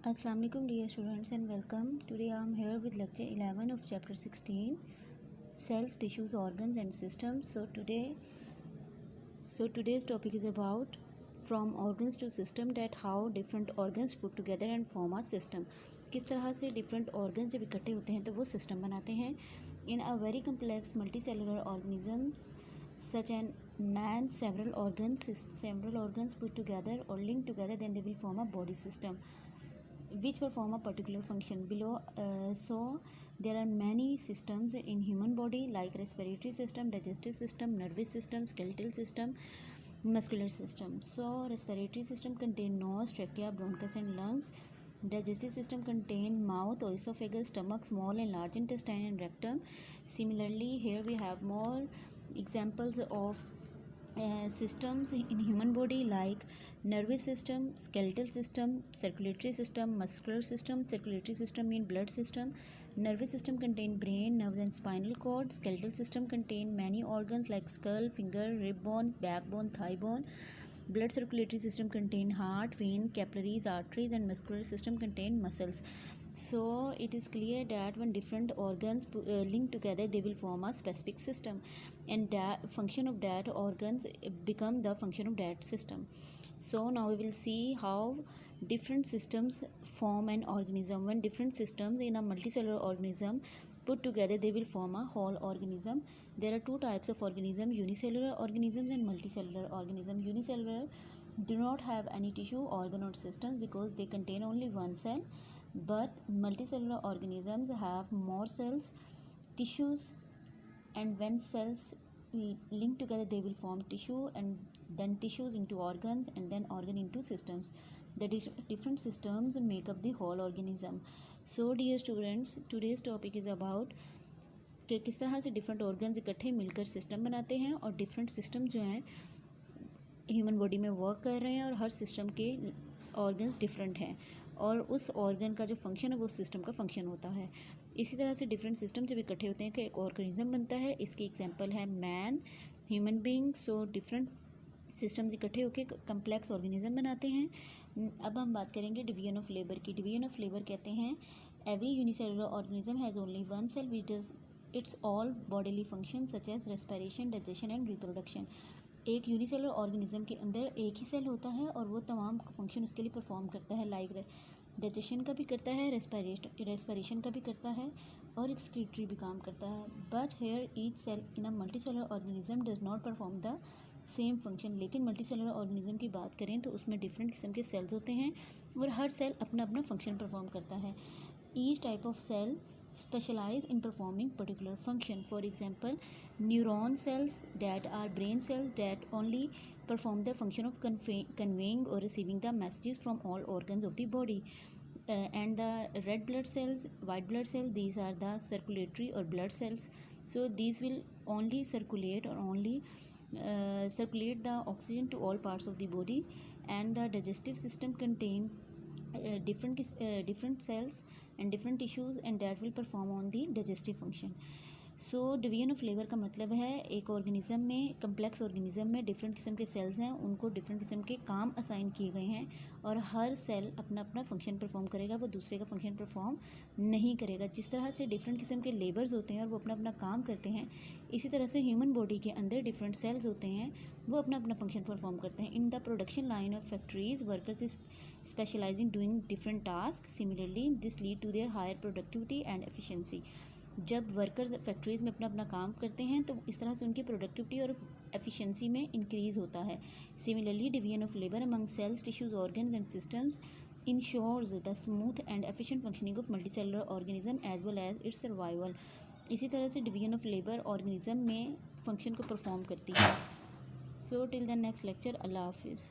Assalamu alaikum dear students and welcome. Today I am here with lecture 11 of chapter 16, cells, tissues, organs and systems. Today's topic is about from organs to system, that how different organs put together and form a system. किस तरह से different organs जब इकट्ठे होते हैं तो वो system बनाते हैं. In a very complex multicellular organisms such as man, several organs put together or linked together, then they will form a body system which perform a particular function below. So there are many systems in human body like respiratory system, digestive system, nervous system, skeletal system, muscular system. So respiratory system contain nose, trachea, bronchus and lungs. Digestive system contain mouth, esophagus, stomach, small and large intestine and rectum. Similarly, here we have more examples of systems in human body like nervous system, skeletal system, circulatory system, muscular system. Circulatory system mean blood system. Nervous system contain brain, nerves and spinal cord. Skeletal system contain many organs like skull, finger, rib bone, backbone, thigh bone. Blood circulatory system contain heart, vein, capillaries, arteries and muscular system contain muscles. So it is clear that when different organs link together, they will form a specific system, and that function of that organs become the function of that system. So now we will see how different systems form an organism. When different systems in a multicellular organism put together, they will form a whole organism. There are two types of organisms: unicellular organisms and multicellular organisms. Unicellular do not have any tissue, organ or systems because they contain only one cell, but multicellular organisms have more cells, tissues, and when cells link together, they will form tissue, and then tissues into organs, and then organ into systems. The different systems make up the whole organism. So dear students, today's topic is about कि किस तरह से different organs इकट्ठे मिलकर system बनाते हैं, और different system जो हैं ह्यूमन बॉडी में वर्क कर रहे हैं, और हर सिस्टम के ऑर्गन्स डिफरेंट हैं, और उस ऑर्गन का जो फंक्शन है वो सिस्टम का फंक्शन होता है. इसी तरह से डिफरेंट सिस्टम जब इकट्ठे होते हैं कि एक ऑर्गेनिज्म बनता है. इसकी एग्जांपल है man, human being. So different systems इकट्ठे होकर कम्प्लेक्स ऑर्गेनिज्म बनाते हैं. अब हम बात करेंगे डिवीजन ऑफ लेबर की. डिवीजन ऑफ लेबर कहते हैं every unicellular organism has only one cell which does its all bodily function such as respiration, digestion and reproduction. एक यूनिसेलुलर ऑर्गेनिज्म के अंदर एक ही सेल होता है और वो तमाम फंक्शन उसके लिए परफॉर्म करता है. लाइक डाइजेशन का भी करता है, रेस्पिरेशन का भी करता है, और एक्सक्रीटरी भी काम करता है. But here each cell in a multicellular organism does not perform the same function. लेकिन मल्टीसेलुलर ऑर्गेनिज्म की बात करें तो उसमें डिफरेंट किस्म के सेल्स होते हैं और हर सेल अपना अपना फंक्शन परफॉर्म करता है. Each type of cell specialize in performing particular function. For example, neuron cells that are brain cells that only perform the function of conveying or receiving the messages from all organs of the body. And the red blood cells, white blood cells, these are the circulatory or blood cells. So these will only circulate or only circulate the oxygen to all parts of the body. And the digestive system contain different cells and different tissues, and that will perform on the digestive function. So division of labour का मतलब है एक organism में, complex organism में different किस्म के sales हैं, उनको डिफरेंट किस्म के काम असाइन किए गए हैं, और हर सेल अपना अपना फंक्शन परफॉर्म करेगा, वो दूसरे का फंक्शन परफॉर्म नहीं करेगा. जिस तरह से डिफरेंट किस्म के लेबर्स होते हैं और वो अपना अपना काम करते हैं, इसी तरह से ह्यूमन बॉडी के अंदर डिफरेंट सेल्स होते हैं, वो अपना अपना फंक्शन परफॉर्म करते हैं. In the production line of factories workers is specializing doing different task. Similarly this lead to their higher productivity and efficiency. जब वर्कर्स फैक्ट्रीज़ में अपना अपना काम करते हैं तो इस तरह से उनकी प्रोडक्टिविटी और एफिशिएंसी में इंक्रीज़ होता है. Similarly division of labour among cells, tissues, organs and systems ensures the smooth and efficient functioning of multicellular organism as well as its survival. इसी तरह से डिवीजन ऑफ लेबर ऑर्गेनिज्म में function को perform करती है. So till the next lecture, अल्लाह हाफिज़.